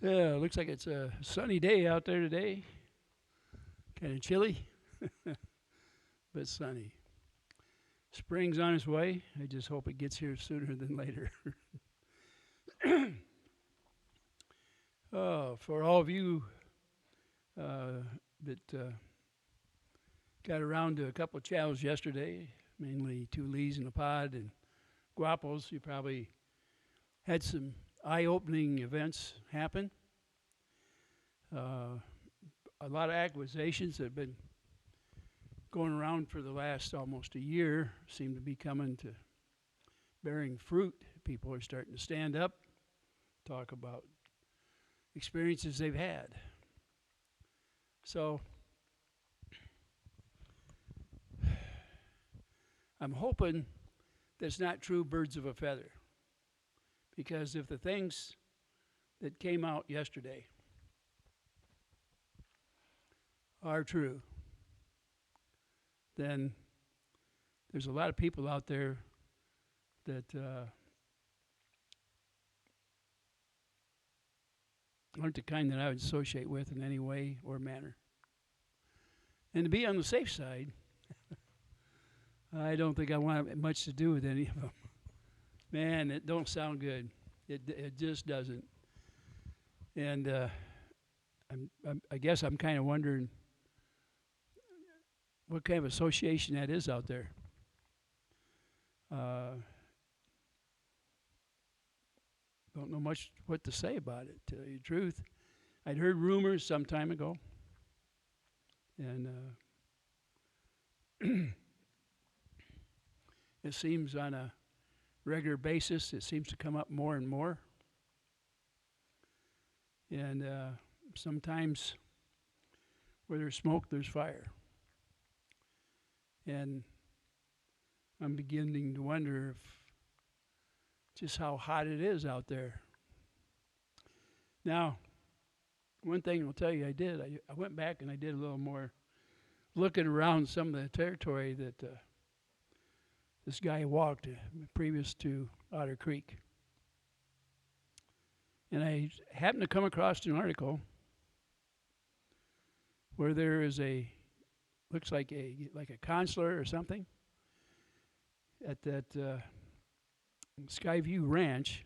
Yeah, looks like it's a sunny day out there today. Kind of chilly, but sunny. Spring's on its way. I just hope it gets here sooner than later. For all of you uh, that got around to a couple of chows yesterday, mainly two lees in a pod and guapos, you probably had some eye-opening events happen. Uh, a lot of accusations that have been going around for the last almost a year seem to be coming to bearing fruit. People are starting to stand up, talk about experiences they've had. So I'm hoping that's not true birds of a feather. Because if the things that came out yesterday are true, then there's a lot of people out there that aren't the kind that I would associate with in any way or manner. And to be on the safe side, I don't think I want much to do with any of them. Man, it don't sound good. It just doesn't. And I guess I'm kind of wondering what kind of association that is out there. Don't know much what to say about it, to tell you the truth. I'd heard rumors some time ago, and it seems on a regular basis, it seems to come up more and more. And sometimes where there's smoke, there's fire. And I'm beginning to wonder if just how hot it is out there. Now, one thing I'll tell you I did, I went back and I did a little more looking around some of the territory that this guy walked previous to Otter Creek. And I happened to come across an article where there is looks like a consular or something at that Skyview Ranch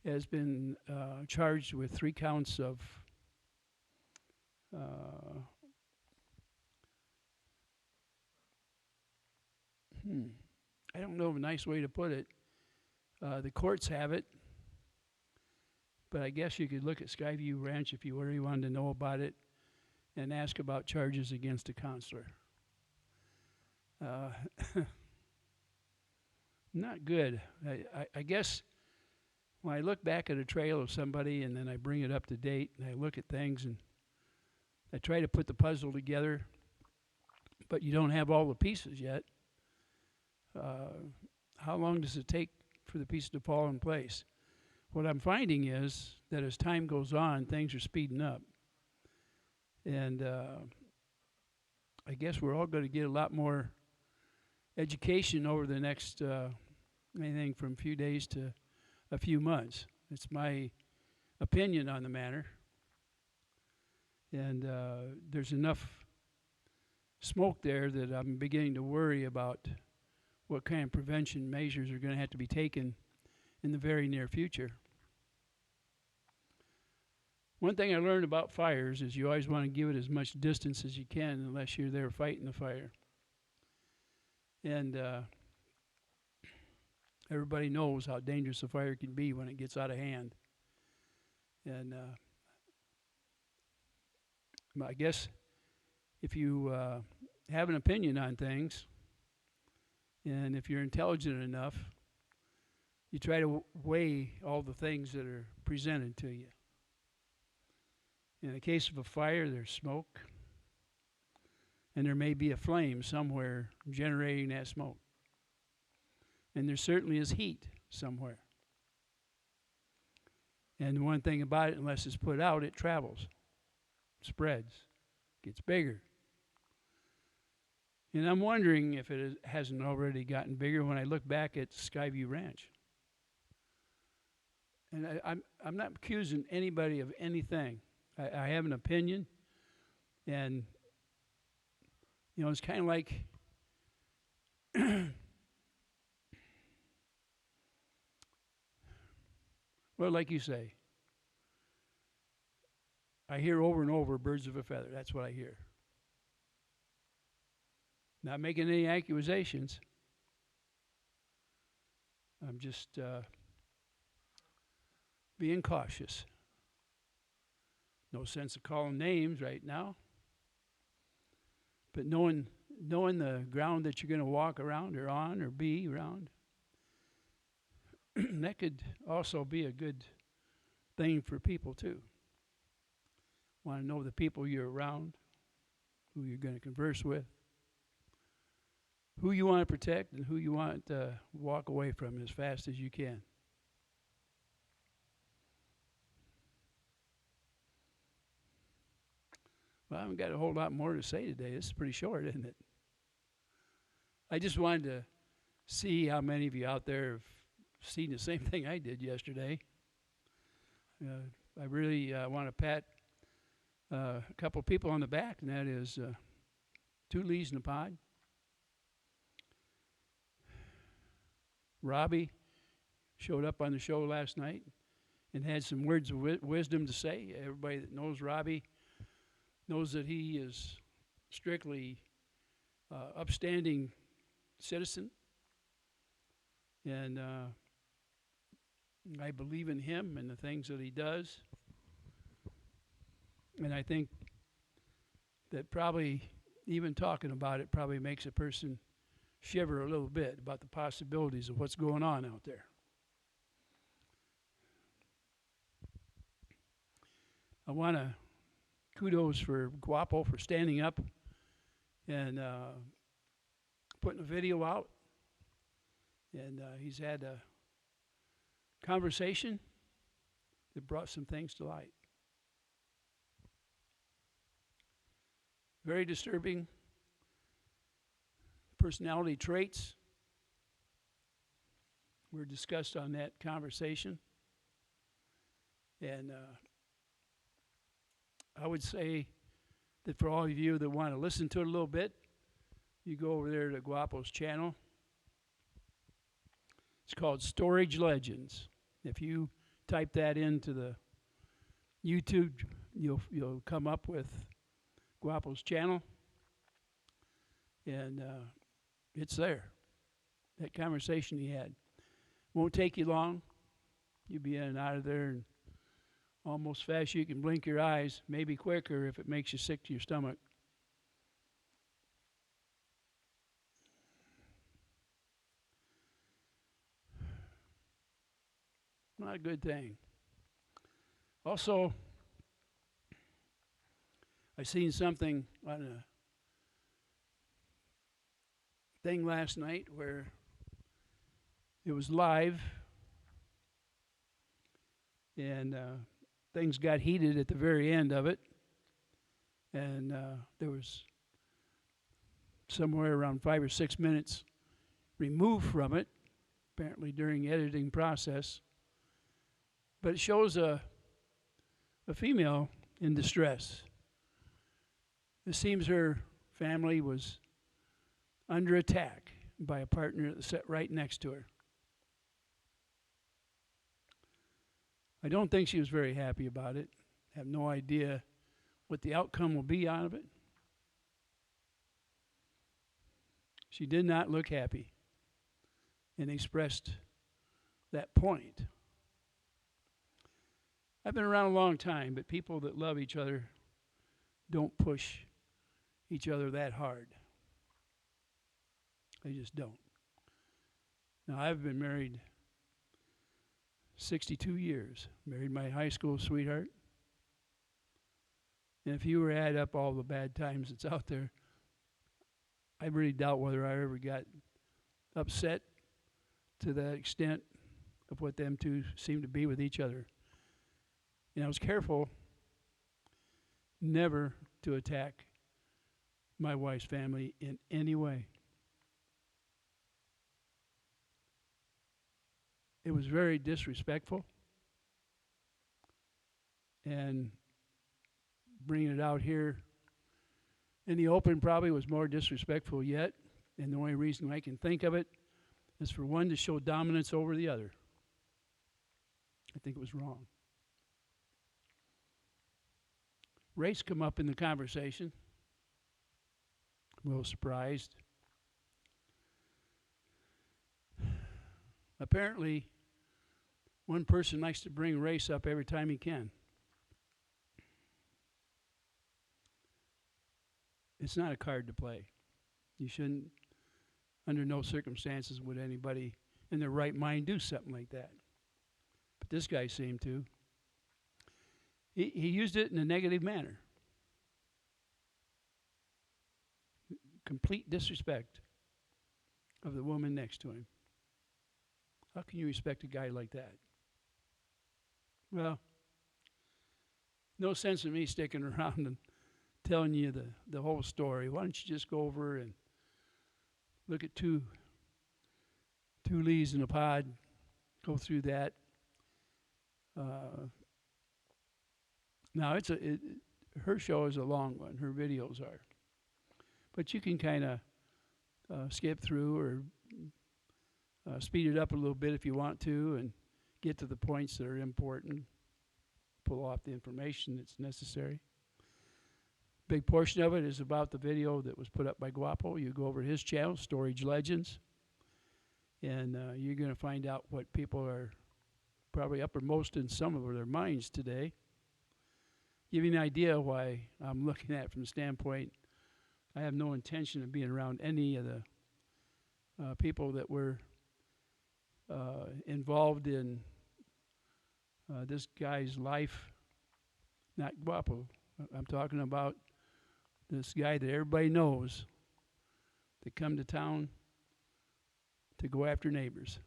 has been charged with 3 counts of I don't know of a nice way to put it. The courts have it, but I guess you could look at Skyview Ranch if you really wanted to know about it and ask about charges against a counselor. Not good. I guess when I look back at a trail of somebody and then I bring it up to date and I look at things and I try to put the puzzle together, but you don't have all the pieces yet. How long does it take for the pieces to fall in place? What I'm finding is that as time goes on, things are speeding up. And I guess we're all going to get a lot more education over the next anything from a few days to a few months. It's my opinion on the matter. And there's enough smoke there that I'm beginning to worry about what kind of prevention measures are going to have to be taken in the very near future. One thing I learned about fires is you always want to give it as much distance as you can unless you're there fighting the fire. And everybody knows how dangerous a fire can be when it gets out of hand. And I guess if you have an opinion on things, and if you're intelligent enough, you try to weigh all the things that are presented to you. In the case of a fire, there's smoke, and there may be a flame somewhere generating that smoke. And there certainly is heat somewhere. And one thing about it, unless it's put out, it travels, spreads, gets bigger. And I'm wondering if it hasn't already gotten bigger when I look back at Skyview Ranch. and I'm not accusing anybody of anything. I have an opinion, and it's kind of like well, like you say, I hear over and over birds of a feather. That's what I hear. Not making any accusations. I'm just being cautious. No sense of calling names right now. But knowing the ground that you're going to walk around or on or be around, that could also be a good thing for people too. Want to know the people you're around, who you're going to converse with, who you want to protect, and who you want to walk away from as fast as you can. Well, I haven't got a whole lot more to say today. This is pretty short, isn't it? I just wanted to see how many of you out there have seen the same thing I did yesterday. I really want to pat a couple of people on the back, and that is 2 Lees in a Pod. Robbie showed up on the show last night and had some words of wisdom to say. Everybody that knows Robbie knows that he is strictly upstanding citizen, and I believe in him and the things that he does. And I think that probably even talking about it probably makes a person shiver a little bit about the possibilities of what's going on out there. I want to kudos for Guapo for standing up and putting a video out. And he's had a conversation that brought some things to light. Very disturbing personality traits were discussed on that conversation. And I would say that for all of you that want to listen to it a little bit, you go over there to Guapo's channel. It's called Storage Legends. If you type that into the YouTube, you'll come up with Guapo's channel, and it's there. That conversation he had won't take you long. You'll be in and out of there and almost fast you can blink your eyes, maybe quicker if it makes you sick to your stomach. Not a good thing. Also, I seen something on a thing last night where it was live, and things got heated at the very end of it, and there was somewhere around 5 or 6 minutes removed from it, apparently during the editing process. But it shows a female in distress. It seems her family was under attack by a partner that sat right next to her. I don't think she was very happy about it. I have no idea what the outcome will be out of it. She did not look happy and expressed that point. I've been around a long time, but people that love each other don't push each other that hard. They just don't. Now, I've been married 62 years. Married my high school sweetheart. And if you were to add up all the bad times that's out there, I really doubt whether I ever got upset to that extent of what them two seem to be with each other. And I was careful never to attack my wife's family in any way. It was very disrespectful. and bringing it out here in the open probably was more disrespectful yet. And the only reason I can think of it is for one to show dominance over the other. I think it was wrong. Race come up in the conversation. I'm a little surprised. Apparently, one person likes to bring race up every time he can. It's not a card to play. You shouldn't, under no circumstances, would anybody in their right mind do something like that. But this guy seemed to. He used it in a negative manner. Complete disrespect of the woman next to him. How can you respect a guy like that? Well, no sense in me sticking around and telling you the whole story. Why don't you just go over and look at two leaves in a pod, go through that. Now, her show is a long one. Her videos are. But you can kind of skip through or speed it up a little bit if you want to and get to the points that are important, pull off the information that's necessary. Big portion of it is about the video that was put up by Guapo. You go over his channel, Storage Legends, and you're going to find out what people are probably uppermost in some of their minds today. Give you an idea why I'm looking at it from the standpoint I have no intention of being around any of the people that were involved in this guy's life. Not Guapo. I'm talking about this guy that everybody knows that come to town to go after neighbors.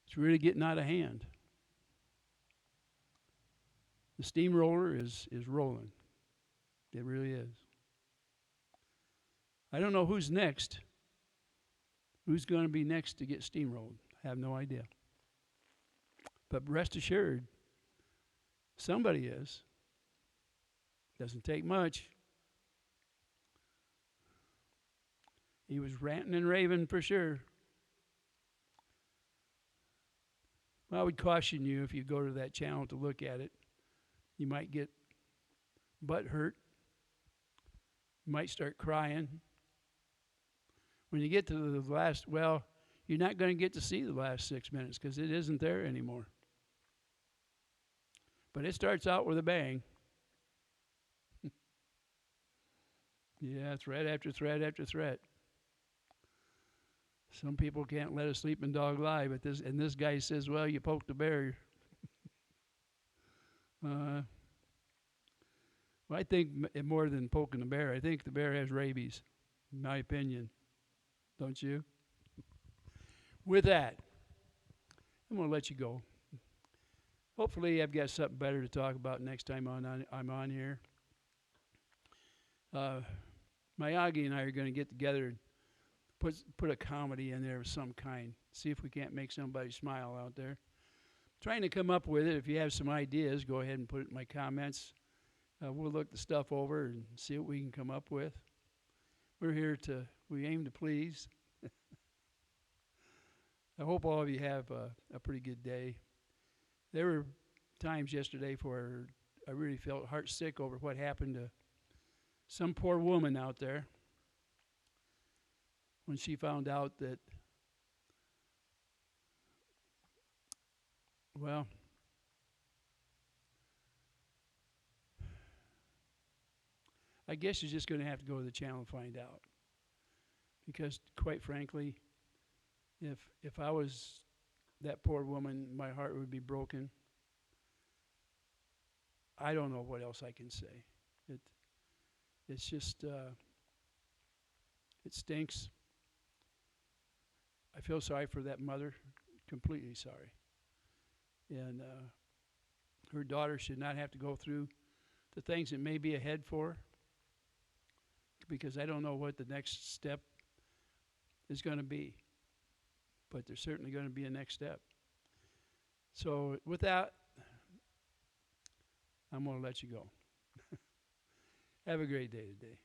It's really getting out of hand. The steamroller is rolling. It really is. I don't know who's next. Who's going to be next to get steamrolled? I have no idea. But rest assured, somebody is. Doesn't take much. He was ranting and raving for sure. Well, I would caution you if you go to that channel to look at it. You might get butt hurt. You might start crying. When you get to the last, well, you're not going to get to see the last 6 minutes because it isn't there anymore. But it starts out with a bang. Yeah, threat after threat after threat. Some people can't let a sleeping dog lie, but this guy says, well, you poked the bear. Well, I think more than poking the bear, I think the bear has rabies, in my opinion. Don't you? With that, I'm going to let you go. Hopefully I've got something better to talk about next time I'm on here. Miyagi and I are going to get together and put a comedy in there of some kind. See if we can't make somebody smile out there. Trying to come up with it. If you have some ideas, go ahead and put it in my comments. We'll look the stuff over and see what we can come up with. We aim to please. I hope all of you have a pretty good day. There were times yesterday where I really felt heart sick over what happened to some poor woman out there when she found out that, well, I guess you're just going to have to go to the channel and find out. Because, quite frankly, if I was that poor woman, my heart would be broken. I don't know what else I can say. It's just, it stinks. I feel sorry for that mother, completely sorry. And her daughter should not have to go through the things that may be ahead for her, because I don't know what the next step is going to be. But there's certainly going to be a next step. So with that, I'm going to let you go. Have a great day today.